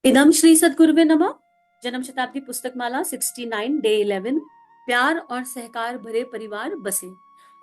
इदम श्री सद्गुरुवे नमः। जन्म शताब्दी पुस्तक माला 69 डे 11। प्यार और सहकार भरे परिवार बसे।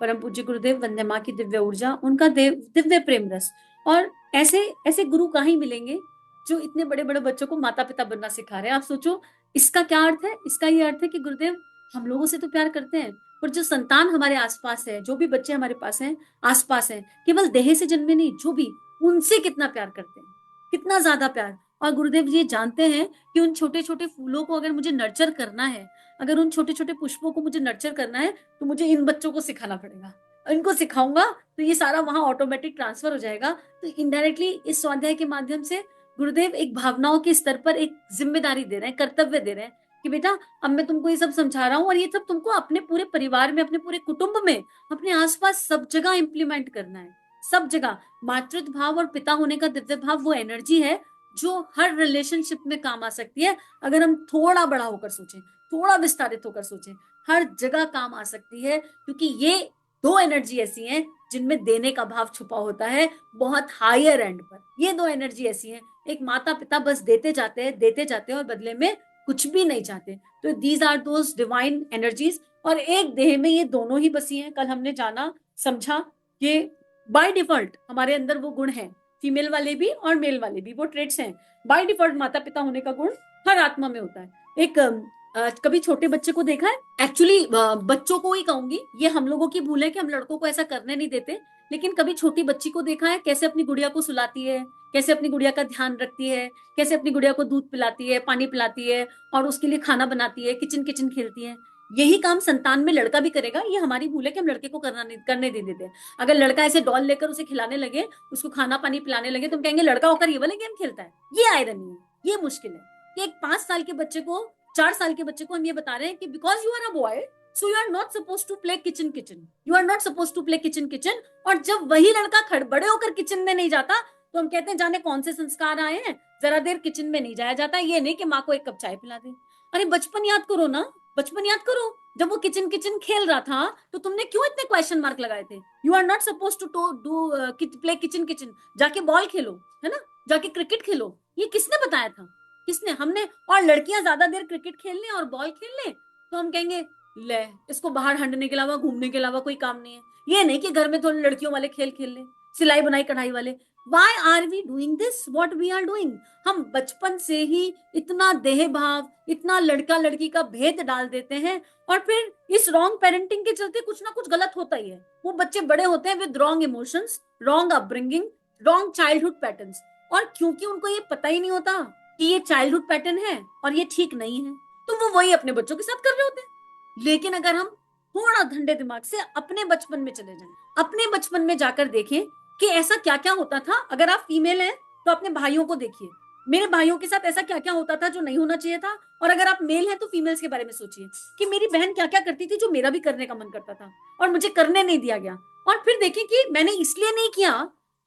परम पूज्य गुरुदेव वंदे माँ की दिव्य ऊर्जा, उनका दिव्य प्रेम रस। और ऐसे ऐसे गुरु कहीं मिलेंगे जो इतने बड़े बड़े बच्चों को माता पिता बनना सिखा रहे हैं। आप सोचो इसका क्या अर्थ है। इसका ये अर्थ है कि गुरुदेव हम लोगों से तो प्यार करते हैं, पर जो संतान हमारे आसपास है, जो भी बच्चे हमारे पास हैं, आसपास हैं, केवल देह से जन्मे नहीं, जो भी, उनसे कितना प्यार करते हैं, कितना ज्यादा प्यार। और गुरुदेव जी जानते हैं कि उन छोटे छोटे फूलों को अगर मुझे नर्चर करना है, अगर उन छोटे छोटे पुष्पों को मुझे नर्चर करना है, तो मुझे इन बच्चों को सिखाना पड़ेगा। इनको सिखाऊंगा तो ये सारा वहां ऑटोमेटिक ट्रांसफर हो जाएगा। तो इनडायरेक्टली इस स्वाध्याय के माध्यम से गुरुदेव एक भावनाओं के स्तर पर एक जिम्मेदारी दे रहे हैं, कर्तव्य दे रहे हैं कि बेटा अब मैं तुमको ये सब समझा रहा हूँ और ये सब तुमको अपने पूरे परिवार में, अपने पूरे कुटुंब में, अपने आसपास सब जगह इंप्लीमेंट करना है। सब जगह मातृत्व भाव और पिता होने का दिव्य भाव वो एनर्जी है जो हर रिलेशनशिप में काम आ सकती है। अगर हम थोड़ा बड़ा होकर सोचें, थोड़ा विस्तारित होकर सोचें, हर जगह काम आ सकती है, क्योंकि ये दो एनर्जी ऐसी हैं जिनमें देने का भाव छुपा होता है बहुत हायर एंड पर। ये दो एनर्जी ऐसी हैं, एक माता पिता बस देते जाते हैं और बदले में कुछ भी नहीं चाहते। तो these are those divine energies. और एक देह में ये दोनों ही बसी हैं। कल हमने जाना, समझा कि बाय डिफॉल्ट हमारे अंदर वो गुण है, फीमेल वाले भी और मेल वाले भी, वो ट्रेड्स हैं। बाय डिफॉल्ट माता पिता होने का गुण हर आत्मा में होता है। एक कभी छोटे बच्चे को देखा है, एक्चुअली बच्चों को ही कहूंगी, ये हम लोगों की भूल है कि हम लड़कों को ऐसा करने नहीं देते। लेकिन कभी छोटी बच्ची को देखा है कैसे अपनी गुड़िया को सुलाती है, कैसे अपनी गुड़िया का ध्यान रखती है, कैसे अपनी गुड़िया को दूध पिलाती है, पानी पिलाती है, और उसके लिए खाना बनाती है, किचन किचन खेलती है। यही काम संतान में लड़का भी करेगा। ये हमारी भूल है कि हम लड़के को करने नहीं देते। अगर लड़का ऐसे डॉल लेकर उसे खिलाने लगे, उसको खाना पानी पिलाने लगे, तो हम कहेंगे लड़का होकर ये वाले गेम खेलता है। ये आयरनी है, ये मुश्किल है कि एक 5 साल के बच्चे को, 4 साल के बच्चे को हम ये बता रहे हैं कि because you are a boy, so you are not suppose to play kitchen kitchen, you are not suppose to play kitchen kitchen. और जब वही लड़का बड़े होकर किचन में नहीं जाता, तो हम कहते हैं जाने कौन से संस्कार आए हैं, जरा देर किचन में नहीं जाया जाता। ये नहीं कि माँ को एक कप चाय पिला दे। अरे बचपन याद करो ना, बचपन याद करो। जब वो किचन किचन खेल रहा था तो तुमने क्यों इतने क्वेश्चन मार्क लगाए थे? You are not suppose to do play kitchen kitchen. जाके बॉल खेलो, है ना, जाके क्रिकेट खेलो। ये किसने बताया था? किसने? हमने। और लड़कियां ज्यादा देर क्रिकेट खेल लें और बॉल खेल लें तो हम कहेंगे ले, इसको बाहर हंडने के अलावा, घूमने के अलावा कोई काम नहीं है। ये नहीं कि घर में थोड़े लड़कियों वाले खेल खेल ले, सिलाई बुनाई कढ़ाई वाले। Why are we doing this what we are doing? हम बचपन से ही इतना देह भाव, इतना लड़का लड़की का भेद डाल देते हैं, और फिर इस रॉन्ग पेरेंटिंग के चलते कुछ ना कुछ गलत होता ही है। वो बच्चे बड़े होते हैं with wrong emotions, wrong upbringing, wrong childhood patterns. और क्योंकि उनको ये पता ही नहीं होता कि ये चाइल्डहुड पैटर्न है और ये ठीक नहीं है, तो वो वही अपने बच्चों के साथ कर रहे होते हैं। लेकिन अगर हम थोड़ा ठंडे दिमाग से अपने बचपन में चले जाएं, अपने बचपन में जाकर देखें कि ऐसा क्या क्या होता था। अगर आप फीमेल हैं तो अपने भाइयों को देखिए, मेरे भाइयों के साथ ऐसा क्या क्या होता था जो नहीं होना चाहिए था। और अगर आप मेल हैं तो फीमेल्स के बारे में सोचिए कि मेरी बहन क्या क्या करती थी जो मेरा भी करने का मन करता था और मुझे करने नहीं दिया गया। और फिर देखिए कि मैंने इसलिए नहीं किया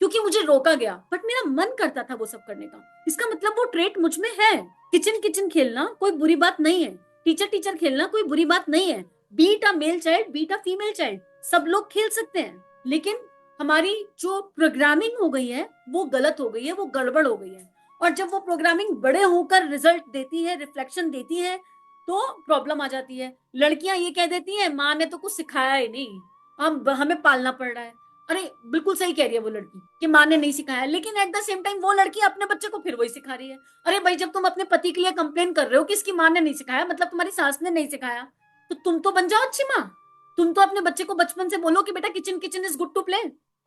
क्योंकि मुझे रोका गया, बट मेरा मन करता था वो सब करने का। इसका मतलब वो ट्रेट मुझ में है। किचन किचन खेलना कोई बुरी बात नहीं है, टीचर टीचर खेलना कोई बुरी बात नहीं है। Beat a male child, beat a female child, सब लोग खेल सकते हैं। लेकिन हमारी जो प्रोग्रामिंग हो गई है वो गलत हो गई है, वो गड़बड़ हो गई है। और जब वो प्रोग्रामिंग बड़े होकर रिजल्ट देती है, रिफ्लेक्शन देती है, तो प्रॉब्लम आ जाती है। लड़कियां ये कह देती हैं माँ ने तो कुछ सिखाया ही नहीं, हम हमें पालना पड़ रहा है। अरे बिल्कुल सही कह रही है वो लड़की कि माँ ने नहीं सिखाया, लेकिन एट द सेम टाइम वो लड़की अपने बच्चे को फिर वही सिखा रही है। अरे भाई जब तुम अपने पति के लिए कंप्लेन कर रहे हो कि इसकी माँ ने नहीं सिखाया, मतलब तुम्हारी सास ने नहीं सिखाया, तो तुम तो बन जाओ अच्छी माँ। तुम तो अपने बच्चे को बचपन से बोलो कि बेटा kitchen kitchen is good to play,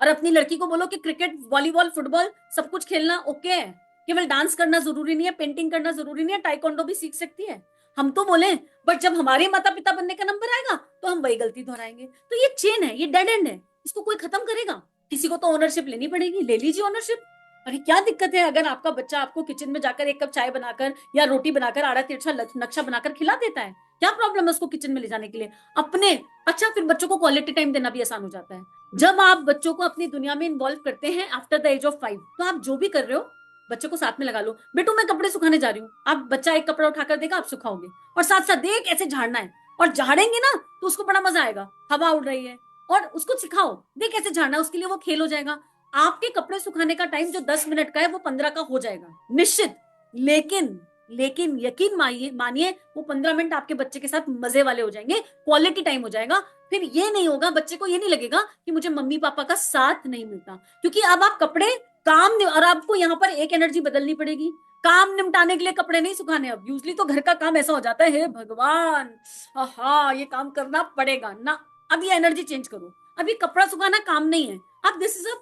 और अपनी लड़की को बोलो कि क्रिकेट वॉलीबॉल फुटबॉल सब कुछ खेलना ओके है, केवल डांस करना जरूरी नहीं है, पेंटिंग करना जरूरी नहीं है, टाइकोंडो भी सीख सकती है। हम तो बोले, बट जब हमारे माता पिता बनने का नंबर आएगा तो हम वही गलती दोहराएंगे। तो ये चेन है, ये डेड एंड है, इसको कोई खत्म करेगा? किसी को तो ओनरशिप लेनी पड़ेगी, ले लीजिए ओनरशिप। अरे क्या दिक्कत है अगर आपका बच्चा आपको किचन में जाकर एक कप चाय बनाकर या रोटी बनाकर आड़ा तिरछा नक्शा बनाकर खिला देता है? क्या प्रॉब्लम है उसको किचन में ले जाने के लिए अपने? अच्छा, फिर बच्चों को क्वालिटी टाइम देना भी आसान हो जाता है। जब आप बच्चों को अपनी दुनिया में इन्वॉल्व करते हैं आफ्टर द एज ऑफ 5, तो आप जो भी कर रहे हो बच्चों को साथ में लगा लो। बेटू मैं कपड़े सुखाने जा रही हूँ, आप बच्चा एक कपड़ा उठाकर देगा, आप सुखाओगे, और साथ साथ देख कैसे झाड़ना है। और झाड़ेंगे ना तो उसको बड़ा मजा आएगा, हवा उड़ रही है, और उसको सिखाओ देख कैसे झाड़ना है, उसके लिए वो खेल हो जाएगा। आपके कपड़े सुखाने का टाइम जो 10 मिनट का है वो 15 का हो जाएगा निश्चित। लेकिन लेकिन यकीन मानिए वो 15 मिनट आपके बच्चे के साथ मजे वाले हो जाएंगे, क्वालिटी टाइम हो जाएगा। फिर ये नहीं होगा, बच्चे को ये नहीं लगेगा कि मुझे मम्मी पापा का साथ नहीं मिलता, क्योंकि अब आप कपड़े काम और आपको यहाँ पर एक एनर्जी बदलनी पड़ेगी। काम निपटाने के लिए कपड़े नहीं सुखाने। अब यूजली तो घर का काम ऐसा हो जाता है, हे भगवान, हाँ ये काम करना पड़ेगा ना। अब ये एनर्जी चेंज करो। अभी कपड़ा सुखाना काम नहीं है। अब this is a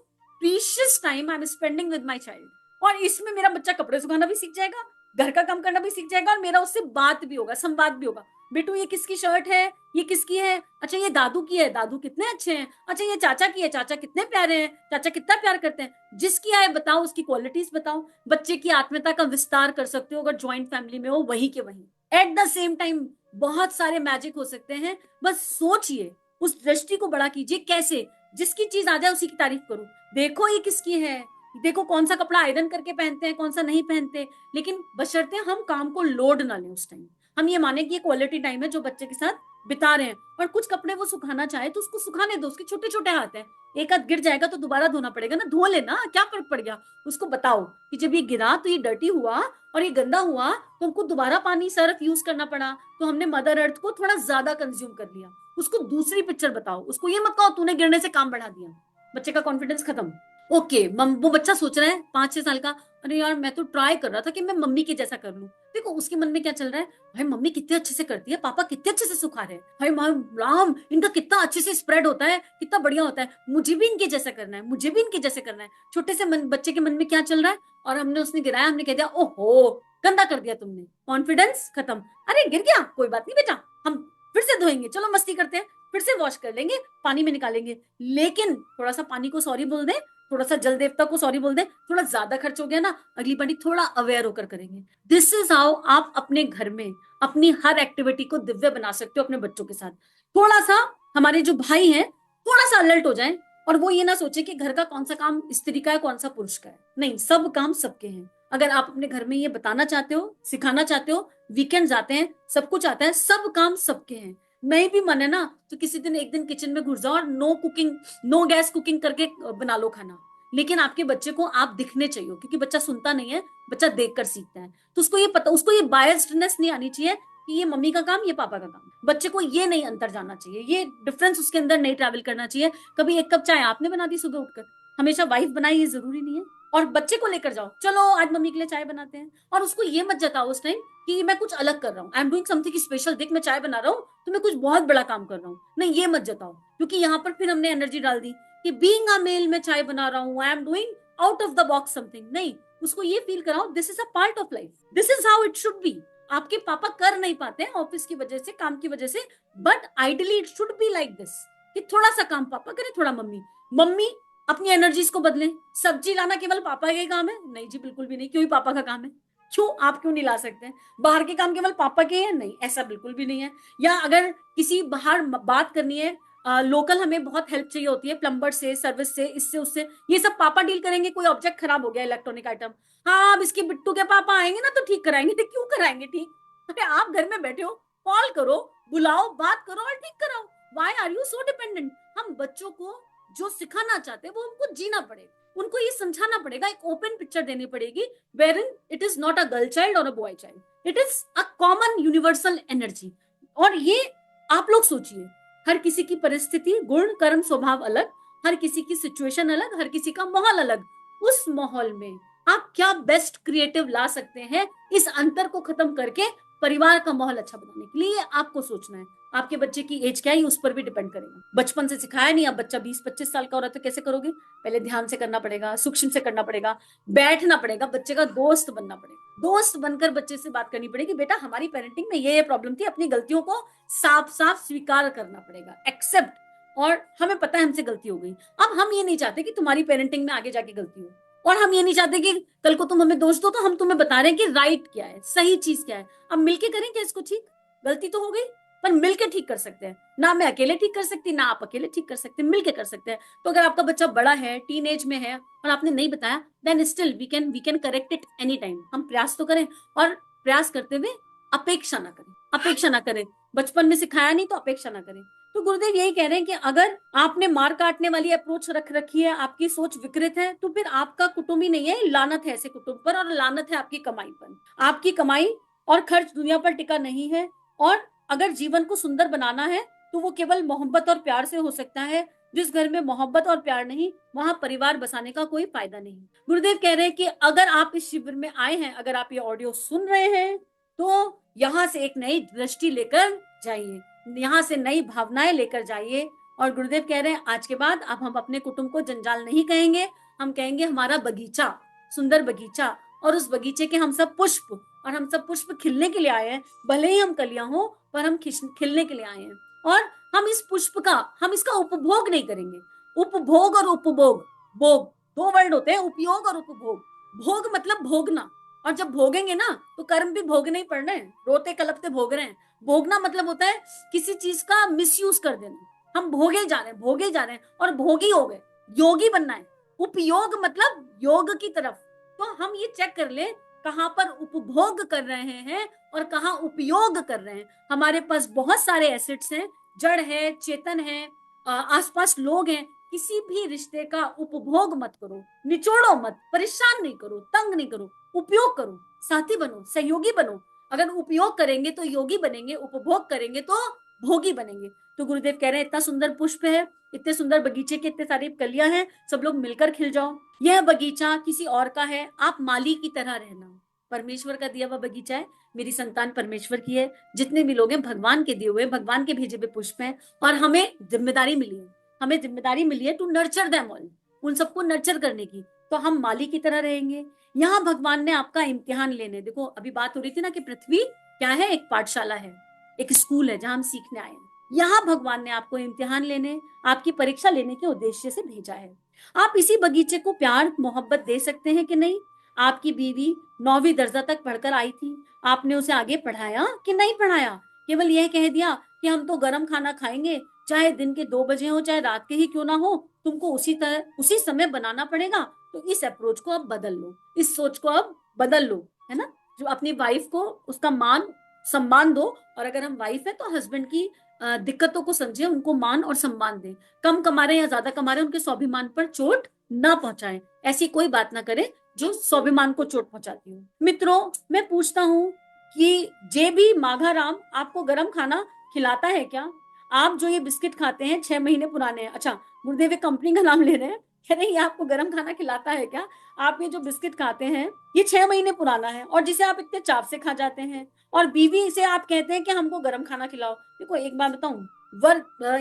precious time I am spending with my child, और इसमें मेरा बच्चा कपड़े सुखाना भी सीख जाएगा, घर का काम करना भी सीख जाएगा, और मेरा उससे बात भी होगा, संवाद भी होगा। बेटू ये किसकी शर्ट है, ये किसकी है, अच्छा ये दादू की है, दादू कितने अच्छे हैं, अच्छा ये चाचा की है, चाचा कितने प्यारे हैं, चाचा कितना प्यार करते हैं। जिसकी आए बताओ, उसकी क्वालिटीज बताओ। बच्चे की आत्मीयता का विस्तार कर सकते हो अगर ज्वाइंट फैमिली में हो, वही के वही। एट द सेम टाइम बहुत सारे मैजिक हो सकते हैं। बस सोचिए, उस दृष्टि को बड़ा कीजिए। कैसे? जिसकी चीज आ जाए उसी की तारीफ करो। देखो ये किसकी है, देखो कौन सा कपड़ा आयरन करके पहनते हैं, कौन सा नहीं पहनते। लेकिन बशर्ते हम काम को लोड ना लें उस टाइम। हम ये माने कि ये क्वालिटी टाइम है जो बच्चे के साथ बिता रहे हैं। और कुछ कपड़े वो सुखाना चाहे तो उसको सुखाने दो, उसके छोटे छोटे हाथ हैं, एक हाथ गिर जाएगा तो दोबारा धोना पड़ेगा ना, धो लेना, क्या फर्क पड़ गया। उसको बताओ कि जब ये गिरा तो ये डर्टी हुआ और ये गंदा हुआ, तो हमको दोबारा पानी सर्फ यूज करना पड़ा, तो हमने मदर अर्थ को थोड़ा ज्यादा कंज्यूम कर लिया। उसको दूसरी पिक्चर बताओ। उसको ये मत कहो तूने गिरने से काम बढ़ा दिया, बच्चे का कॉन्फिडेंस खत्म। ओके, वो बच्चा सोच रहा है 5-6 साल का, अरे यार मैं तो ट्राई कर रहा था कि मैं मम्मी के जैसा कर लूं। देखो उसके मन में क्या चल रहा है, भाई मम्मी कितने अच्छे से करती है, पापा कितने अच्छे से सुखा रहे हैं, भाई राम इनका कितना अच्छे से स्प्रेड होता है, कितना बढ़िया होता है, मुझे भी इनके जैसा करना है, मुझे भी इनके जैसे करना है। छोटे से बच्चे के मन में क्या चल रहा है। और हमने उसने गिराया, हमने कह दिया ओहो गंदा कर दिया तुमने, कॉन्फिडेंस खत्म। अरे गिर गया कोई बात नहीं बेटा, हम फिर से धोएंगे, चलो मस्ती करते हैं, फिर से वॉश कर लेंगे, पानी में निकालेंगे। लेकिन थोड़ा सा पानी को सॉरी बोल दे, थोड़ा सा जल देवता को सॉरी बोल दे, थोड़ा ज्यादा खर्च हो गया ना, अगली बारी थोड़ा अवेयर होकर करेंगे। दिस इज हाउ आप अपने घर में अपनी हर एक्टिविटी को दिव्य बना सकते हो अपने बच्चों के साथ। थोड़ा सा हमारे जो भाई हैं थोड़ा सा अलर्ट हो जाएं, और वो ये ना सोचे कि घर का कौन सा काम स्त्री का है, कौन सा पुरुष का है। नहीं, सब काम सबके हैं। अगर आप अपने घर में ये बताना चाहते हो, सिखाना चाहते हो, वीकेंड्स आते हैं, सब कुछ आता है, सब काम सबके हैं। नहीं भी मन है ना तो किसी दिन एक दिन किचन में घुस जाओ और no cooking, no gas cooking करके बना लो खाना। लेकिन आपके बच्चे को आप दिखने चाहिए, क्योंकि बच्चा सुनता नहीं है, बच्चा देखकर सीखता है। तो उसको ये पता, उसको ये बायस्डनेस नहीं आनी चाहिए कि ये मम्मी का काम, ये पापा का काम। बच्चे को ये नहीं अंतर जानना चाहिए, ये डिफरेंस उसके अंदर नहीं ट्रैवल करना चाहिए। कभी एक कप चाय आपने बना दी सुबह उठकर, हमेशा वाइफ बनाई, ये जरूरी नहीं है। और बच्चे को लेकर जाओ, चलो आज मम्मी के लिए चाय बनाते हैं, और उसको ये मत जताओ उस टाइम कि मैं कुछ अलग कर रहा हूँ, I am doing something special, देख मैं चाय बना रहा हूँ तो मैं कुछ बहुत बड़ा काम कर रहा हूँ। नहीं, ये मत जताओ, क्योंकि यहाँ पर फिर हमने एनर्जी डाल दी कि बीइंग अ मेल मैं चाय बना रहा हूँ, I am doing out of the box something. नहीं, उसको ये फील कराओ this is a part of life, this is how it should be. आपके पापा कर नहीं पाते हैं ऑफिस की वजह से, काम की वजह से, but ideally it should be like this कि थोड़ा सा काम पापा करे, थोड़ा मम्मी। मम्मी अपनी एनर्जीज को बदलें। सब्जी लाना केवल पापा का ही काम है? नहीं जी, बिल्कुल भी नहीं। क्यों ही पापा का काम है? क्यों, आप क्यों नहीं ला सकते हैं? बाहर के काम केवल पापा के हैं? नहीं, ऐसा बिल्कुल भी नहीं है। या अगर किसी बाहर बात करनी है, लोकल हमें बहुत हेल्प चाहिए होती है, प्लम्बर से, सर्विस से, इससे उससे, ये सब पापा डील करेंगे। कोई ऑब्जेक्ट खराब हो गया, इलेक्ट्रॉनिक आइटम, हाँ अब इसके बिट्टू के पापा आएंगे ना तो ठीक कराएंगे। तो क्यों कराएंगे ठीक? अरे आप घर में बैठे हो, कॉल करो, बुलाओ, बात करो और ठीक कराओ। Why are you so dependent? हम बच्चों को जो सिखाना चाहते हैं वो उनको जीना पड़ेगा, उनको ये समझाना पड़ेगा, एक ओपन पिक्चर देनी पड़ेगी, wherein it is not a girl child और a boy child, it is a common universal energy. और ये आप लोग सोचिए, हर किसी की परिस्थिति, गुण, कर्म, स्वभाव अलग, हर किसी की सिचुएशन अलग, हर किसी का माहौल अलग। उस माहौल में आप क्या बेस्ट क्रिएटिव ला सकते हैं, इस अंतर को खत्म करके परिवार का माहौल अच्छा बनाने के लिए आपको सोचना है। आपके बच्चे की एज क्या है उस पर भी डिपेंड करेगा। बचपन से सिखाया नहीं, अब बच्चा 20-25 साल का हो रहा है तो कैसे करोगे? पहले ध्यान से करना पड़ेगा, सूक्ष्म से करना पड़ेगा, बैठना पड़ेगा, बच्चे का दोस्त बनना पड़ेगा, दोस्त बनकर बच्चे से बात करनी पड़ेगी, बेटा हमारी पेरेंटिंग में ये प्रॉब्लम थी, अपनी गलतियों को साफ साफ स्वीकार करना पड़ेगा, एक्सेप्ट। और हमें पता है हमसे गलती हो गई। अब हम ये नहीं चाहते कि तुम्हारी पेरेंटिंग में आगे जाके गलती हो, और हम ये नहीं चाहते कि कल को तुम हमें दोष दो तो हम तुम्हें बता रहे हैं कि राइट क्या है, सही चीज क्या है। अब मिलके करें क्या इसको ठीक? गलती तो हो गई, पर मिलके ठीक कर सकते हैं ना। मैं अकेले ठीक कर सकती, ना आप अकेले ठीक कर सकते, मिलके कर सकते हैं। तो अगर आपका बच्चा बड़ा है, टीन एज में है, और आपने नहीं बताया, then still we can correct it any time. हम प्रयास तो करें, और प्रयास करते हुए अपेक्षा ना करें, अपेक्षा ना करें। बचपन में सिखाया नहीं तो अपेक्षा ना करें। तो गुरुदेव यही कह रहे हैं कि अगर आपने मार काटने वाली अप्रोच रख रखी है, आपकी सोच विकृत है, तो फिर आपका कुटुंब ही नहीं है, लानत है ऐसे कुटुंब पर, और लानत है आपकी कमाई पर। आपकी कमाई और खर्च दुनिया पर टिका नहीं है, और अगर जीवन को सुंदर बनाना है तो वो केवल मोहब्बत और प्यार से हो सकता है। जिस घर में मोहब्बत और प्यार नहीं, वहां परिवार बसाने का कोई फायदा नहीं। गुरुदेव कह रहे हैं कि अगर आप इस शिविर में आए हैं, अगर आप ये ऑडियो सुन रहे हैं, तो यहाँ से एक नई दृष्टि लेकर जाइए, यहाँ से नई भावनाएं लेकर जाइए। और गुरुदेव कह रहे हैं आज के बाद अब हम अपने कुटुंब को जंजाल नहीं कहेंगे, हम कहेंगे हमारा बगीचा, सुंदर बगीचा, और उस बगीचे के हम सब पुष्प, और हम सब पुष्प खिलने के लिए आए हैं, भले ही हम कलियां हो पर हम खिलने के लिए आए हैं। और हम इस पुष्प का, हम इसका उपभोग नहीं करेंगे। उपभोग और उपभोग, भोग दो वर्ड होते हैं, उपयोग और उपभोग। भोग मतलब भोगना, और जब भोगेंगे ना तो कर्म भी भोगने ही पड़ रहे हैं, रोते कलपते भोग रहे हैं। भोगना मतलब होता है किसी चीज का मिसयूज कर देना। हम भोगे जा रहे हैं, भोगे जा रहे हैं, और भोगी हो गए, योगी बनना है। उपयोग मतलब योग की तरफ। तो हम ये चेक कर ले कहां पर उपभोग कर रहे हैं और कहां उपयोग कर रहे हैं। हमारे पास बहुत सारे एसेट्स हैं, जड़ है, चेतन है, आसपास लोग हैं। किसी भी रिश्ते का उपभोग मत करो, निचोड़ो मत, परेशान नहीं करो, तंग नहीं करो, उपयोग करो, साथी बनो, सहयोगी बनो। अगर उपयोग करेंगे तो योगी बनेंगे, उपभोग करेंगे तो भोगी बनेंगे। तो गुरुदेव कह रहे हैं इतना सुंदर पुष्प है, इतने सुंदर बगीचे के इतने सारी कलियां हैं, सब लोग मिलकर खिल जाओ। यह बगीचा किसी और का है, आप माली की तरह रहना। परमेश्वर का दिया हुआ बगीचा है, मेरी संतान परमेश्वर की है, जितने भी लोग हैं भगवान के दिए हुए, भगवान के भेजे हुए पुष्प हैं। और हमें जिम्मेदारी मिली है, हमें जिम्मेदारी मिली है टू नर्चर देम ऑल, उन सबको नर्चर करने की। तो हम माली की तरह रहेंगे। यहाँ भगवान ने आपका इम्तिहान लेने, देखो अभी बात हो रही थी ना कि पृथ्वी क्या है, एक पाठशाला है, एक स्कूल है जहां हम सीखने आए हैं। यहाँ भगवान ने आपको इम्तिहान लेने, आपकी परीक्षा लेने के उद्देश्य से भेजा है। आप इसी बगीचे को प्यार मोहब्बत दे सकते हैं कि नहीं? आपकी बीवी 9वीं दर्जा तक पढ़कर आई थी, आपने उसे आगे पढ़ाया कि नहीं पढ़ाया? केवल यह कह दिया कि हम तो गर्म खाना खाएंगे, चाहे दिन के 2 बजे हो चाहे रात के ही क्यों ना हो, तुमको उसी समय बनाना पड़ेगा। तो इस अप्रोच को अब बदल लो, इस सोच को अब बदल लो, है ना? जो अपनी वाइफ को उसका मान सम्मान दो, और अगर हम वाइफ है तो हस्बैंड की दिक्कतों को समझे, उनको मान और सम्मान दें। कम कमा रहे या ज्यादा कमा रहे, उनके स्वाभिमान पर चोट ना पहुंचाएं। ऐसी कोई बात ना करें जो स्वाभिमान को चोट पहुंचाती हो। मित्रों, मैं पूछता हूँ कि जेबी माघाराम आपको गर्म खाना खिलाता है क्या? आप जो ये बिस्किट खाते हैं 6 महीने पुराने हैं, अच्छा गुरुदेव कंपनी का नाम ले रहे हैं, कह रहे हैं ये आपको गर्म खाना खिलाता है क्या? आप ये जो बिस्किट खाते हैं ये 6 महीने पुराना है, और जिसे आप इतने चाव से खा जाते हैं, और बीवी से आप कहते हैं कि हमको गर्म खाना खिलाओ। देखो एक बात बताऊं,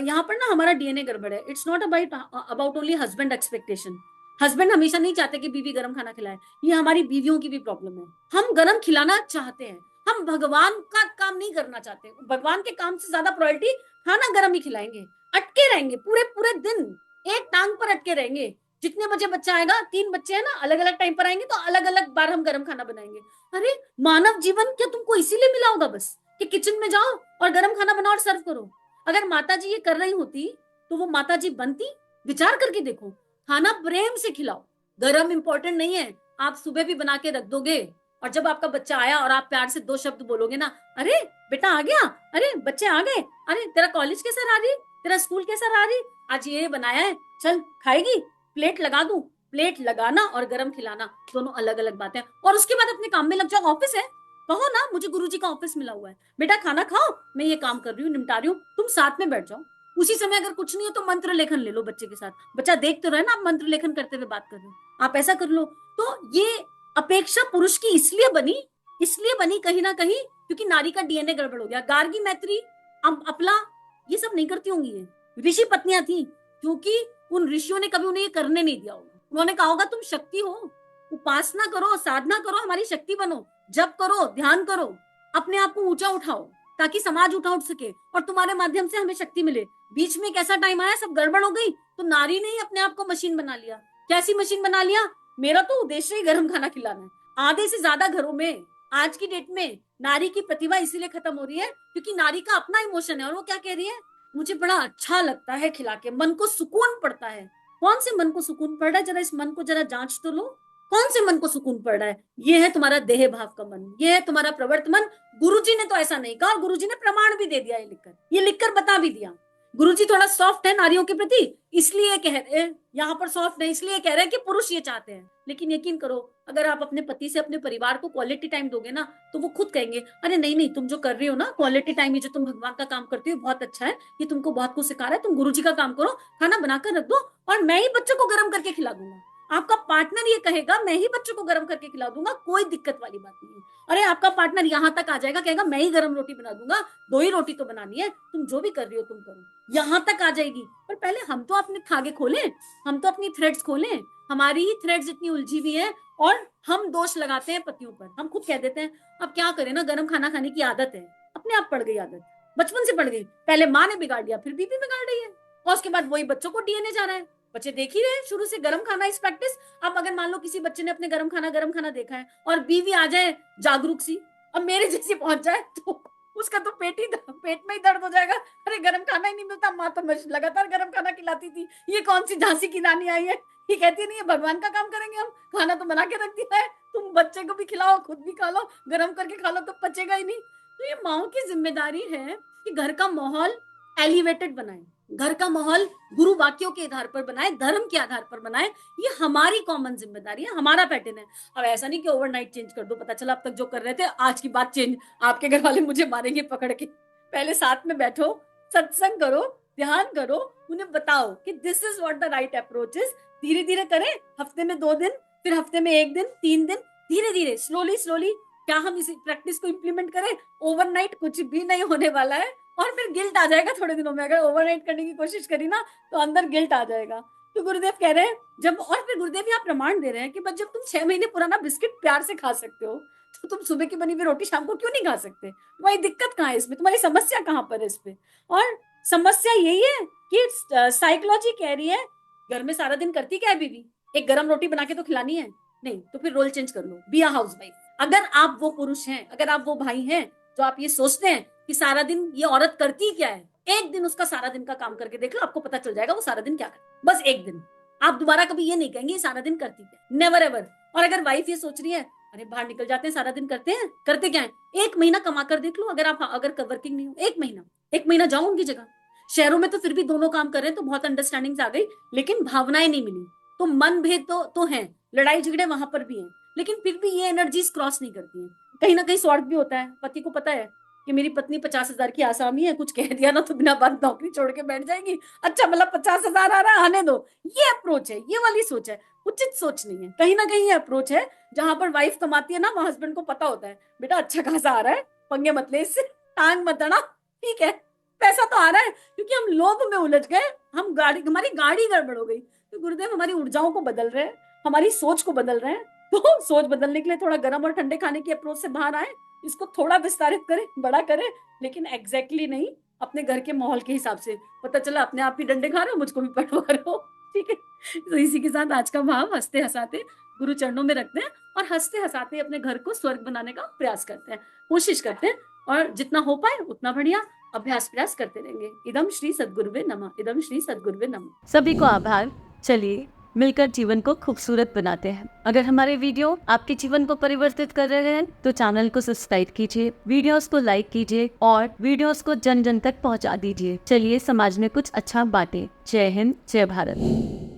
यहाँ पर ना हमारा डीएनए गड़बड़ है। It's not about only husband expectation. Husband हमेशा नहीं चाहते कि बीवी गर्म खाना खिलाए, ये हमारी बीवियों की भी प्रॉब्लम है। हम गर्म खिलाना चाहते हैं, हम भगवान का काम नहीं करना चाहते। भगवान के काम से ज्यादा प्रायोरिटी खाना गर्म ही खिलाएंगे, अटके रहेंगे पूरे पूरे दिन, एक टांग पर अटके रहेंगे। जितने बजे बच्चा आएगा, 3 बच्चे हैं ना, अलग अलग टाइम पर आएंगे तो अलग अलग बार हम गर्म खाना बनाएंगे। अरे मानव जीवन क्या तुमको इसीलिए मिला होगा बस कि किचन में जाओ और गर्म खाना बनाओ और सर्व करो? अगर माता जी ये कर रही होती तो वो माता जी बनती? विचार करके देखो। खाना प्रेम से खिलाओ, गरम इंपॉर्टेंट नहीं है। आप सुबह भी बना के रख दोगे, और जब आपका बच्चा आया और आप प्यार से 2 शब्द बोलोगे ना, अरे बेटा आ गया, अरे बच्चे आ गए, अरे तेरा कॉलेज कैसा रहा रही, तेरा स्कूल कैसा रहा रही, आज ये बनाया है, चल खाएगी, प्लेट लगा दूं। प्लेट लगाना और गरम खिलाना दोनों अलग अलग बातें। और उसके बाद अपने काम में लग जाओ। ऑफिस है, कहो ना मुझे गुरुजी का ऑफिस मिला हुआ है, बेटा खाना खाओ, मैं ये काम कर रही हूँ, निपटा रही हूँ, तुम साथ में बैठ जाओ। उसी समय अगर कुछ नहीं है तो मंत्र लेखन ले लो बच्चे के साथ, बच्चा देख तो रहे ना आप मंत्र लेखन करते हुए बात कर रहे हो, आप ऐसा कर लो। तो ये अपेक्षा पुरुष की इसलिए बनी कहीं ना कहीं क्योंकि नारी का डीएनए गड़बड़ हो गया। गार्गी, मैत्री, अपला, ये सब नहीं करती होंगी, ये ऋषि पत्नियां थी, क्योंकि उन ऋषियों ने कभी उन्हें ये करने नहीं दिया होगा। उन्होंने कहा होगा तुम शक्ति हो, उपासना करो, साधना करो, हमारी शक्ति बनो, जप करो, ध्यान करो, अपने आप को ऊंचा उठाओ ताकि समाज उठ सके और तुम्हारे माध्यम से हमें शक्ति मिले। बीच में एक ऐसा टाइम आया सब गड़बड़ हो गई, तो नारी ने ही अपने आप को मशीन बना लिया। कैसी मशीन बना लिया? मेरा तो उद्देश्य ही गर्म खाना खिलाना है। आधे से ज्यादा घरों में आज की डेट में नारी की प्रतिभा इसीलिए खत्म हो रही है क्योंकि नारी का अपना इमोशन है, और वो क्या कह रही है, मुझे बड़ा अच्छा लगता है खिला के, मन को सुकून पड़ता है। कौन से मन को सुकून पड़ रहा है? जरा इस मन को जरा जांच तो लो, कौन से मन को सुकून पड़ रहा है? ये है तुम्हारा देह भाव का मन, ये है तुम्हारा प्रवर्त मन। गुरुजी ने तो ऐसा नहीं कहा, और गुरुजी ने प्रमाण भी दे दिया, ये लिखकर बता भी दिया गुरुजी थोड़ा सॉफ्ट है नारियों के प्रति, इसलिए कह रहे हैं, यहाँ पर सॉफ्ट है इसलिए कह रहे हैं कि पुरुष ये चाहते हैं। लेकिन यकीन करो, अगर आप अपने पति से अपने परिवार को क्वालिटी टाइम दोगे ना, तो वो खुद कहेंगे, अरे नहीं नहीं, तुम जो कर रही हो ना क्वालिटी टाइम, ये जो तुम भगवान का काम करती हो बहुत अच्छा है, ये तुमको बहुत कुछ सिखा रहा है, तुम गुरुजी का काम करो, खाना बनाकर रख दो और मैं ही बच्चों को गर्म करके खिला दूंगा। आपका पार्टनर ये कहेगा, मैं ही बच्चों को गर्म करके खिला दूंगा, कोई दिक्कत वाली बात नहीं है। अरे आपका पार्टनर यहाँ तक आ जाएगा, कहेगा मैं ही गर्म रोटी बना दूंगा, 2 ही रोटी तो बनानी है, तुम जो भी कर रही हो तुम करो, यहाँ तक आ जाएगी। पर पहले हम तो अपने धागे खोलें, हम तो अपनी थ्रेड्स खोलें। हमारी ही थ्रेड्स इतनी उलझी हुई है और हम दोष लगाते हैं पतियों पर। हम खुद कह देते हैं अब क्या करें ना, गर्म खाना खाने की आदत है, अपने आप पड़ गई आदत, बचपन से पड़ गई, पहले माँ ने बिगाड़ दिया, फिर बीबी बिगाड़ रही है, और उसके बाद वही बच्चों को डीएनए जा रहा है। बच्चे देख ही रहे हैं शुरू से गर्म खाना इस प्रैक्टिस। अब अगर मान लो किसी बच्चे ने अपने गर्म खाना देखा है और बीवी आ जाए जागरूक सी, अब मेरे जैसी पहुंच जाए, तो उसका तो पेट में ही दर्द हो जाएगा। अरे गर्म खाना ही नहीं मिलता, माँ तो लगातार गर्म खाना खिलाती थी, ये कौन सी झांसी की रानी आई है, ये कहती नहीं है भगवान का काम करेंगे हम, खाना तो बना के रख दिया है, तुम बच्चे को भी खिलाओ खुद भी खा लो, गर्म करके खा लो तो पचेगा ही नहीं। तो ये माओ की जिम्मेदारी है कि घर का माहौल एलिवेटेड बनाए, घर का माहौल गुरु वाक्यों के आधार पर बनाए, धर्म के आधार पर बनाए। ये हमारी कॉमन जिम्मेदारी है, हमारा पैटर्न है। अब ऐसा नहीं कि ओवरनाइट चेंज कर दो, पता चला अब तक जो कर रहे थे आज की बात चेंज, आपके घर वाले मुझे मारेंगे पकड़ के। पहले साथ में बैठो, सत्संग करो, ध्यान करो, उन्हें बताओ कि this is what the right approach is. धीरे धीरे करें, हफ्ते में 2 दिन, फिर हफ्ते में 1 दिन, 3 दिन, धीरे धीरे स्लोली स्लोली क्या हम इस प्रैक्टिस को इंप्लीमेंट करें। ओवरनाइट कुछ भी नहीं होने वाला है, और फिर गिल्ट आ जाएगा थोड़े दिनों में, अगर ओवरनाइट करने की कोशिश करी ना तो अंदर गिल्ट आ जाएगा। तो गुरुदेव कह रहे हैं जब, और फिर गुरुदेव यहाँ प्रमाण दे रहे हैं कि बस जब तुम 6 महीने पुराना बिस्किट प्यार से खा सकते हो, तो तुम सुबह की बनी हुई रोटी शाम को क्यों नहीं खा सकते? तुम्हारी दिक्कत कहाँ है इसमें, तुम्हारी समस्या कहाँ पर है इस पे? और समस्या यही है कि साइकोलॉजी कह रही है, घर में सारा दिन करती क्या है बीवी, एक गर्म रोटी बना के तो खिलानी है, नहीं तो फिर रोल चेंज कर लो, बी अ हाउसवाइफ। अगर आप वो पुरुष हैं, अगर आप वो भाई हैं जो आप ये सोचते हैं कि सारा दिन ये औरत करती क्या है, एक दिन उसका सारा दिन का काम करके देख लो, आपको पता चल जाएगा वो सारा दिन क्या करे। बस एक दिन, आप दोबारा कभी ये नहीं कहेंगे सारा दिन करती क्या, नेवर एवर। और अगर वाइफ ये सोच रही है अरे बाहर निकल जाते हैं सारा दिन करते हैं, करते क्या है, 1 महीना कमा कर देख लो, अगर आप अगर वर्किंग नहीं हो, 1 महीना जाओ उनकी जगह। शहरों में तो फिर भी दोनों काम कर रहे हैं तो बहुत अंडरस्टैंडिंग आ गई, लेकिन भावनाएं नहीं मिली, तो मन भेद तो है, लड़ाई झगड़े वहां पर भी हैं, लेकिन फिर भी ये एनर्जीज क्रॉस नहीं करती है। कहीं ना कहीं स्वार्थ भी होता है, पति को पता है कि मेरी पत्नी 50,000 की आसामी है, कुछ कह दिया ना तो बिना बात नौकरी छोड़ के बैठ जाएगी, अच्छा मतलब 50,000 आ रहा है आने दो। ये अप्रोच है, ये वाली सोच है, उचित सोच नहीं है। कहीं ना कहीं ये अप्रोच है जहां पर वाइफ कमाती है ना, वहां हस्बैंड को पता होता है बेटा अच्छा खासा आ रहा है, पंगे मत ले इससे, टांग मत अड़ा, ठीक है पैसा तो आ रहा है, क्योंकि हम लोभ में उलझ गए, हमारी गाड़ी गड़बड़ हो गई। तो गुरुदेव हमारी ऊर्जाओं को बदल रहे हैं, हमारी सोच को बदल रहे हैं। तो सोच बदलने के लिए थोड़ा गर्म और ठंडे खाने की अप्रोच से बाहर आए, इसको थोड़ा विस्तारित करें, बड़ा करें, लेकिन एग्जैक्टली नहीं, अपने घर के माहौल के हिसाब से। पता चला अपने आप ही डंडे खा रहे हो, मुझको भी पढ़वा रहे हो, ठीक है। तो इसी के साथ आज का भाव हंसते हंसाते गुरु चरणों में रखते हैं और हंसते हंसाते अपने घर को स्वर्ग बनाने का प्रयास करते हैं, कोशिश करते हैं, और जितना हो पाए उतना बढ़िया अभ्यास प्रयास करते रहेंगे। इदम श्री सद्गुरुवे नमः, इदम श्री सद्गुरुवे नमः। सभी को आभार। चलिए मिलकर जीवन को खूबसूरत बनाते हैं। अगर हमारे वीडियो आपके जीवन को परिवर्तित कर रहे हैं तो चैनल को सब्सक्राइब कीजिए, वीडियोस को लाइक कीजिए और वीडियोस को जन जन तक पहुंचा दीजिए। चलिए समाज में कुछ अच्छा बांटें। जय हिंद, जय भारत।